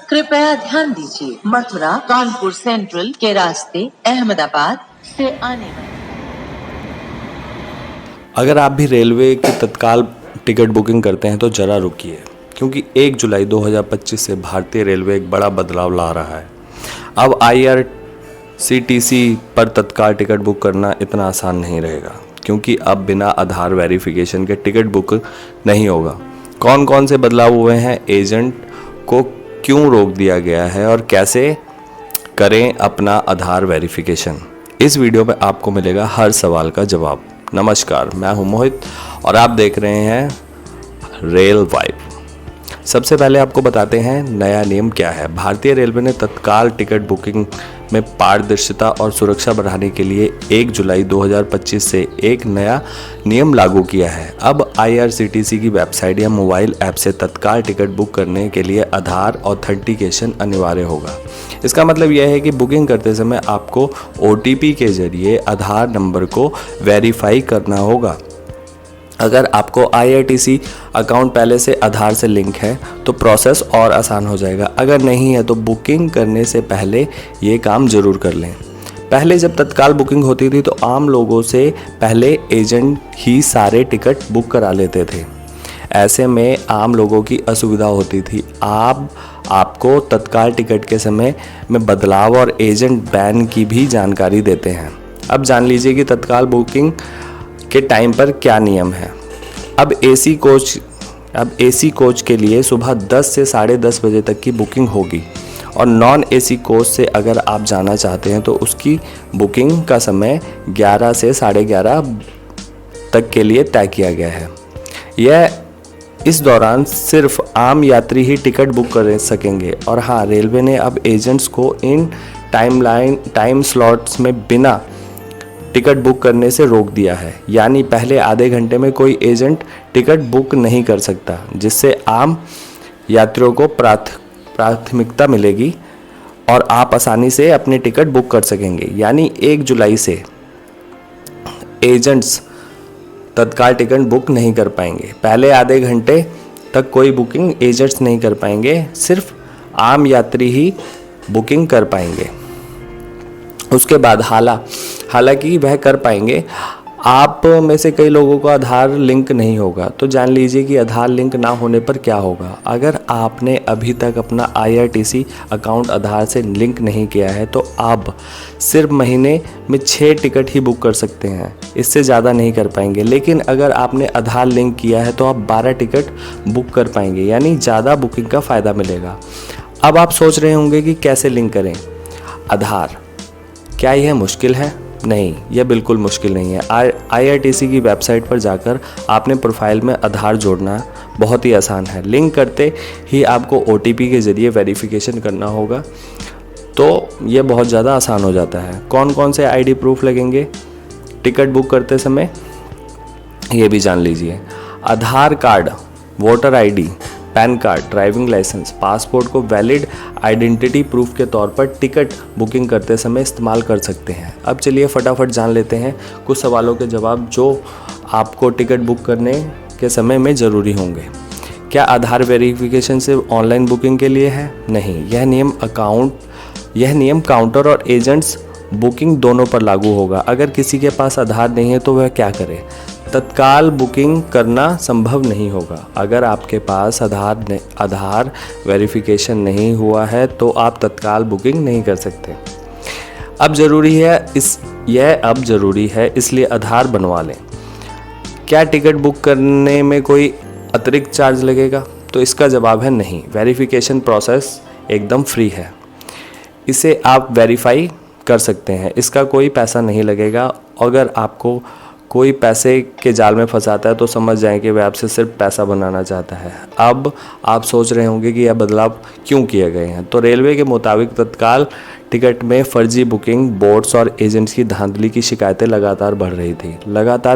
कृपया ध्यान दीजिए, मथुरा कानपुर सेंट्रल के रास्ते अहमदाबाद से आने वाले। अगर आप भी रेलवे की तत्काल टिकट बुकिंग करते हैं तो ज़रा रुकिए, क्योंकि 1 जुलाई 2025 से भारतीय रेलवे एक बड़ा बदलाव ला रहा है। अब IRCTC पर तत्काल टिकट बुक करना इतना आसान नहीं रहेगा, क्योंकि अब बिना आधार वेरिफिकेशन के टिकट बुक नहीं होगा। कौन कौन से बदलाव हुए हैं, एजेंट को क्यों रोक दिया गया है और कैसे करें अपना आधार वेरिफिकेशन, इस वीडियो में आपको मिलेगा हर सवाल का जवाब। नमस्कार, मैं हूं मोहित और आप देख रहे हैं रेल वाइब। सबसे पहले आपको बताते हैं नया नियम क्या है। भारतीय रेलवे ने तत्काल टिकट बुकिंग में पारदर्शिता और सुरक्षा बढ़ाने के लिए 1 जुलाई 2025 से एक नया नियम लागू किया है। अब IRCTC की वेबसाइट या मोबाइल ऐप से तत्काल टिकट बुक करने के लिए आधार ऑथेंटिकेशन अनिवार्य होगा। इसका मतलब यह है कि बुकिंग करते समय आपको OTP के जरिए आधार नंबर को वेरीफाई करना होगा। अगर आपको IRTC अकाउंट पहले से आधार से लिंक है तो प्रोसेस और आसान हो जाएगा। अगर नहीं है तो बुकिंग करने से पहले ये काम ज़रूर कर लें। पहले जब तत्काल बुकिंग होती थी तो आम लोगों से पहले एजेंट ही सारे टिकट बुक करा लेते थे। ऐसे में आम लोगों की असुविधा होती थी। आपको तत्काल टिकट के समय में बदलाव और एजेंट बैन की भी जानकारी देते हैं। अब जान लीजिए कि तत्काल बुकिंग के टाइम पर क्या नियम है। अब AC कोच के लिए सुबह 10 से 10:30 बजे तक की बुकिंग होगी और नॉन AC कोच से अगर आप जाना चाहते हैं तो उसकी बुकिंग का समय 11 से 11:30 तक के लिए तय किया गया है। इस दौरान सिर्फ आम यात्री ही टिकट बुक कर सकेंगे। और हाँ, रेलवे ने अब एजेंट्स को इन टाइम स्लॉट्स में बिना टिकट बुक करने से रोक दिया है। यानी पहले आधे घंटे में कोई एजेंट टिकट बुक नहीं कर सकता, जिससे आम यात्रियों को प्राथमिकता मिलेगी और आप आसानी से अपनी टिकट बुक कर सकेंगे। यानी 1 जुलाई से एजेंट्स तत्काल टिकट बुक नहीं कर पाएंगे। पहले आधे घंटे तक कोई बुकिंग एजेंट्स नहीं कर पाएंगे, सिर्फ आम यात्री ही बुकिंग कर पाएंगे। उसके बाद हालांकि वह कर पाएंगे। आप में से कई लोगों को आधार लिंक नहीं होगा, तो जान लीजिए कि आधार लिंक ना होने पर क्या होगा। अगर आपने अभी तक अपना IRTC अकाउंट आधार से लिंक नहीं किया है तो आप सिर्फ महीने में 6 टिकट ही बुक कर सकते हैं, इससे ज़्यादा नहीं कर पाएंगे। लेकिन अगर आपने आधार लिंक किया है तो आप 12 टिकट बुक कर पाएंगे, यानी ज़्यादा बुकिंग का फ़ायदा मिलेगा। अब आप सोच रहे होंगे कि कैसे लिंक करें आधार। क्या यह मुश्किल है? नहीं, यह बिल्कुल मुश्किल नहीं है। IRTC की वेबसाइट पर जाकर आपने प्रोफाइल में आधार जोड़ना बहुत ही आसान है। लिंक करते ही आपको OTP के ज़रिए वेरिफिकेशन करना होगा, तो यह बहुत ज़्यादा आसान हो जाता है। कौन कौन से ID प्रूफ लगेंगे टिकट बुक करते समय, ये भी जान लीजिए। Aadhaar card, voter ID, PAN card, driving licence, passport को वैलिड आइडेंटिटी प्रूफ के तौर पर टिकट बुकिंग करते समय इस्तेमाल कर सकते हैं। अब चलिए फटाफट जान लेते हैं कुछ सवालों के जवाब जो आपको टिकट बुक करने के समय में ज़रूरी होंगे। क्या आधार वेरिफिकेशन सिर्फ ऑनलाइन बुकिंग के लिए है? नहीं, यह नियम काउंटर और एजेंट्स बुकिंग दोनों पर लागू होगा। अगर किसी के पास आधार नहीं है तो वह क्या करे? तत्काल बुकिंग करना संभव नहीं होगा। अगर आपके पास आधार वेरिफिकेशन नहीं हुआ है तो आप तत्काल बुकिंग नहीं कर सकते। अब ज़रूरी है इसलिए आधार बनवा लें। क्या टिकट बुक करने में कोई अतिरिक्त चार्ज लगेगा? तो इसका जवाब है नहीं। वेरिफिकेशन प्रोसेस एकदम फ्री है, इसे आप वेरीफाई कर सकते हैं, इसका कोई पैसा नहीं लगेगा। अगर आपको कोई पैसे के जाल में फंसाता है तो समझ जाएं कि वह आपसे सिर्फ पैसा बनाना चाहता है। अब आप सोच रहे होंगे कि यह बदलाव क्यों किए गए हैं। तो रेलवे के मुताबिक तत्काल टिकट में फर्जी बुकिंग, बोर्ड्स और एजेंट्स की धांधली की शिकायतें लगातार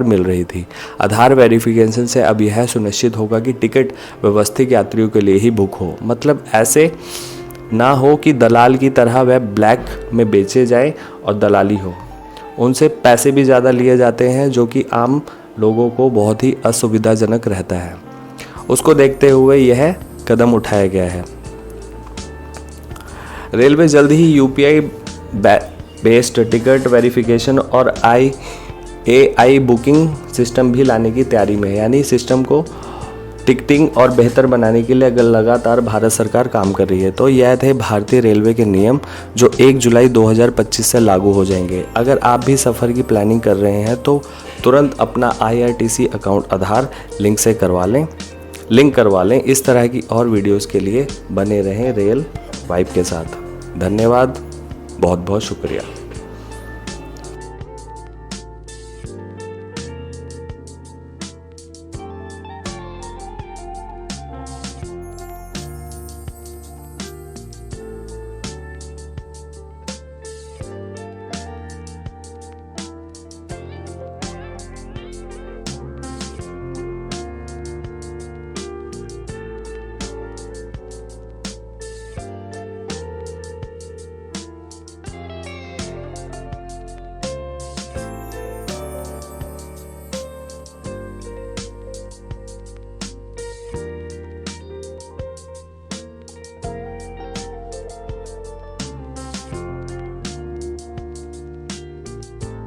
मिल रही थी। आधार वेरिफिकेशन से अब यह सुनिश्चित होगा कि टिकट व्यवस्थित यात्रियों के लिए ही बुक हो। मतलब ऐसे ना हो कि दलाल की तरह वह ब्लैक में बेचे जाए और दलाली हो। उनसे पैसे भी ज़्यादा लिए जाते हैं, जो कि आम लोगों को बहुत ही असुविधाजनक रहता है। उसको देखते हुए यह कदम उठाया गया है। रेलवे जल्द ही यूपीआई बेस्ड टिकट वेरिफिकेशन और AI बुकिंग सिस्टम भी लाने की तैयारी में है। यानी सिस्टम को टिकटिंग और बेहतर बनाने के लिए लगातार भारत सरकार काम कर रही है। तो यह थे भारतीय रेलवे के नियम जो 1 जुलाई 2025 से लागू हो जाएंगे। अगर आप भी सफ़र की प्लानिंग कर रहे हैं तो तुरंत अपना IRTC अकाउंट आधार लिंक करवा लें। इस तरह की और वीडियोस के लिए बने रहें रेल वाइब के साथ। धन्यवाद, बहुत बहुत शुक्रिया।